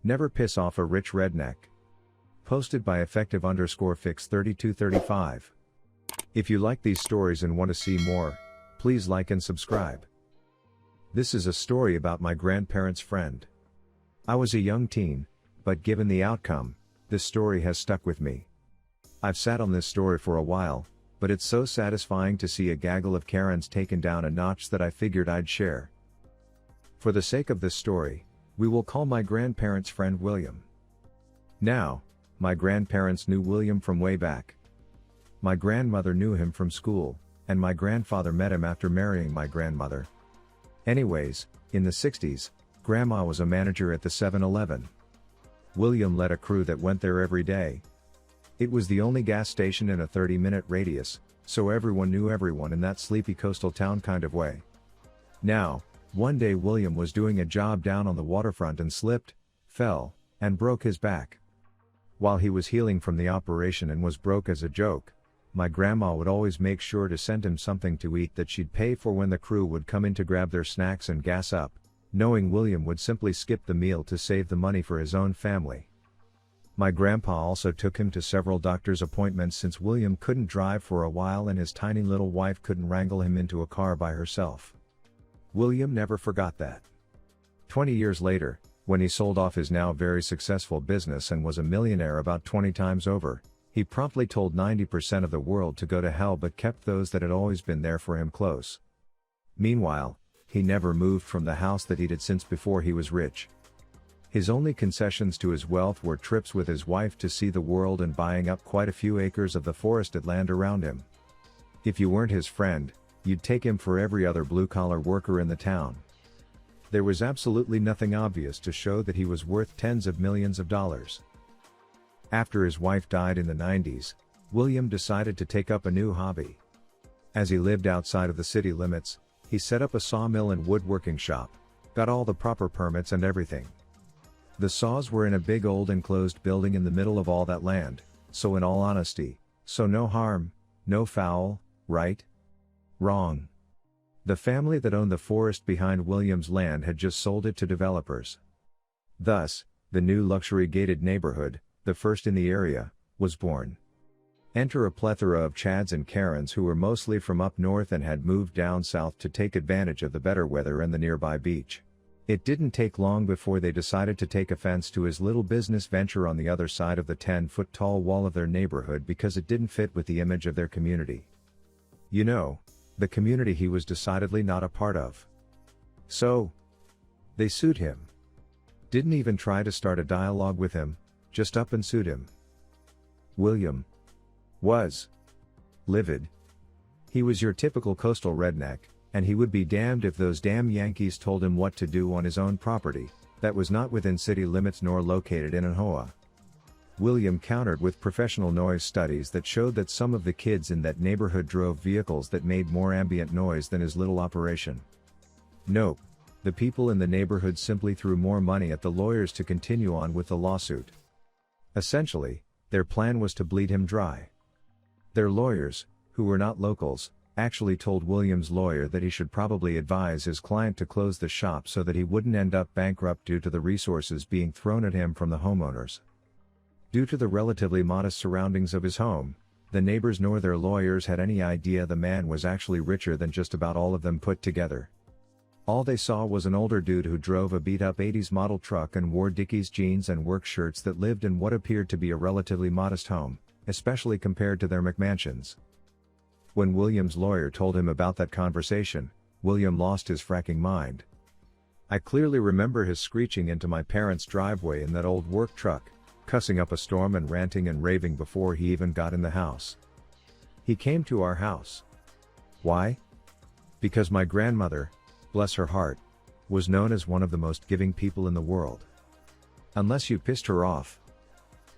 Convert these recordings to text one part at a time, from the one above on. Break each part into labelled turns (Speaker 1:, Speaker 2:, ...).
Speaker 1: Never piss off a rich redneck. Posted by effective_fix3235. If you like these stories and want to see more, please like and subscribe. This is a story about my grandparents' friend. I was a young teen, but given the outcome, this story has stuck with me. I've sat on this story for a while, but it's so satisfying to see a gaggle of Karens taken down a notch that I figured I'd share. For the sake of this story, we will call my grandparents' friend William. Now, my grandparents knew William from way back. My grandmother knew him from school, and my grandfather met him after marrying my grandmother. Anyways, in the 60s, Grandma was a manager at the 7-Eleven. William led a crew that went there every day. It was the only gas station in a 30-minute radius, so everyone knew everyone in that sleepy coastal town kind of way. Now, one day William was doing a job down on the waterfront and slipped, fell, and broke his back. While he was healing from the operation and was broke as a joke, my grandma would always make sure to send him something to eat that she'd pay for when the crew would come in to grab their snacks and gas up, knowing William would simply skip the meal to save the money for his own family. My grandpa also took him to several doctor's appointments since William couldn't drive for a while and his tiny little wife couldn't wrangle him into a car by herself. William never forgot that. 20 years later, when he sold off his now very successful business and was a millionaire about 20 times over, he promptly told 90% of the world to go to hell but kept those that had always been there for him close. Meanwhile, he never moved from the house that he did since before he was rich. His only concessions to his wealth were trips with his wife to see the world and buying up quite a few acres of the forested land around him. If you weren't his friend, you'd take him for every other blue-collar worker in the town. There was absolutely nothing obvious to show that he was worth tens of millions of dollars. After his wife died in the 90s, William decided to take up a new hobby. As he lived outside of the city limits, he set up a sawmill and woodworking shop, got all the proper permits and everything. The saws were in a big old enclosed building in the middle of all that land, so in all honesty, so no harm, no foul, right? Wrong. The family that owned the forest behind William's land had just sold it to developers. Thus, the new luxury gated neighborhood, the first in the area, was born. Enter a plethora of Chads and Karens who were mostly from up north and had moved down south to take advantage of the better weather and the nearby beach. It didn't take long before they decided to take offense to his little business venture on the other side of the 10-foot-tall wall of their neighborhood because it didn't fit with the image of their community. You know, the community he was decidedly not a part of. So, they sued him. Didn't even try to start a dialogue with him, just up and sued him. William was livid. He was your typical coastal redneck, and he would be damned if those damn Yankees told him what to do on his own property, that was not within city limits nor located in an hoa. William countered with professional noise studies that showed that some of the kids in that neighborhood drove vehicles that made more ambient noise than his little operation. Nope, the people in the neighborhood simply threw more money at the lawyers to continue on with the lawsuit. Essentially, their plan was to bleed him dry. Their lawyers, who were not locals, actually told William's lawyer that he should probably advise his client to close the shop so that he wouldn't end up bankrupt due to the resources being thrown at him from the homeowners. Due to the relatively modest surroundings of his home, the neighbors nor their lawyers had any idea the man was actually richer than just about all of them put together. All they saw was an older dude who drove a beat-up 80s model truck and wore Dickies jeans and work shirts that lived in what appeared to be a relatively modest home, especially compared to their McMansions. When William's lawyer told him about that conversation, William lost his fracking mind. I clearly remember his screeching into my parents' driveway in that old work truck, cussing up a storm and ranting and raving before he even got in the house. He came to our house. Why? Because my grandmother, bless her heart, was known as one of the most giving people in the world. Unless you pissed her off,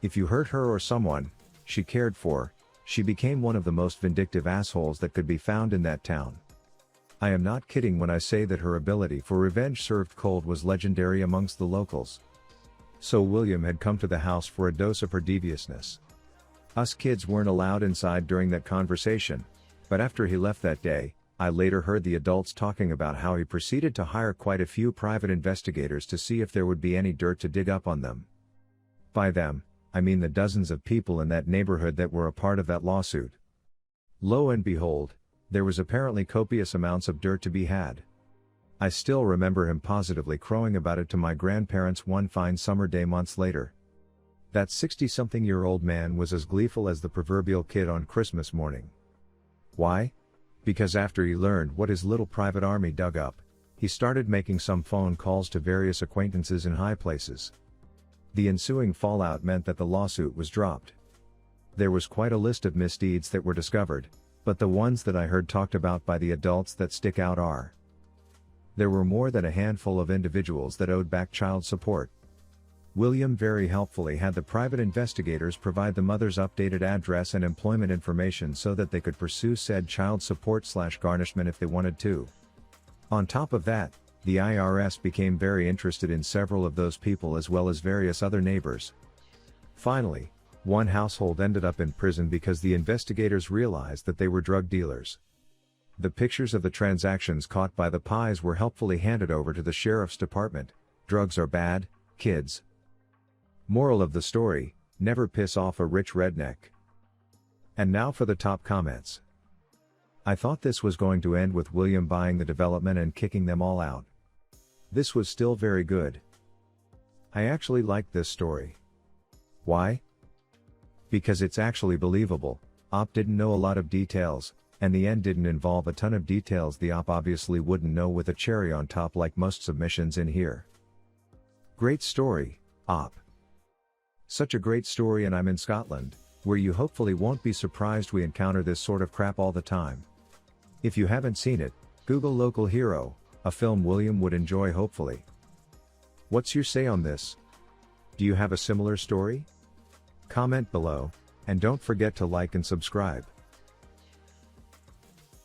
Speaker 1: if you hurt her or someone she cared for, she became one of the most vindictive assholes that could be found in that town. I am not kidding when I say that her ability for revenge served cold was legendary amongst the locals. So William had come to the house for a dose of her deviousness. Us kids weren't allowed inside during that conversation, but after he left that day, I later heard the adults talking about how he proceeded to hire quite a few private investigators to see if there would be any dirt to dig up on them. By them, I mean the dozens of people in that neighborhood that were a part of that lawsuit. Lo and behold, there was apparently copious amounts of dirt to be had. I still remember him positively crowing about it to my grandparents one fine summer day months later. That 60-something-year-old man was as gleeful as the proverbial kid on Christmas morning. Why? Because after he learned what his little private army dug up, he started making some phone calls to various acquaintances in high places. The ensuing fallout meant that the lawsuit was dropped. There was quite a list of misdeeds that were discovered, but the ones that I heard talked about by the adults that stick out are: there were more than a handful of individuals that owed back child support. William very helpfully had the private investigators provide the mother's updated address and employment information so that they could pursue said child support/garnishment if they wanted to. On top of that, the IRS became very interested in several of those people as well as various other neighbors. Finally, one household ended up in prison because the investigators realized that they were drug dealers. The pictures of the transactions caught by the pies were helpfully handed over to the sheriff's department. Drugs are bad, kids. Moral of the story: never piss off a rich redneck. And now for the top comments. I thought this was going to end with William buying the development and kicking them all out. This was still very good. I actually liked this story. Why? Because it's actually believable. Op didn't know a lot of details, and the end didn't involve a ton of details the op obviously wouldn't know with a cherry on top like most submissions in here. Great story, op. Such a great story, and I'm in Scotland, where you hopefully won't be surprised we encounter this sort of crap all the time. If you haven't seen it, Google Local Hero, a film William would enjoy hopefully. What's your say on this? Do you have a similar story? Comment below, and don't forget to like and subscribe.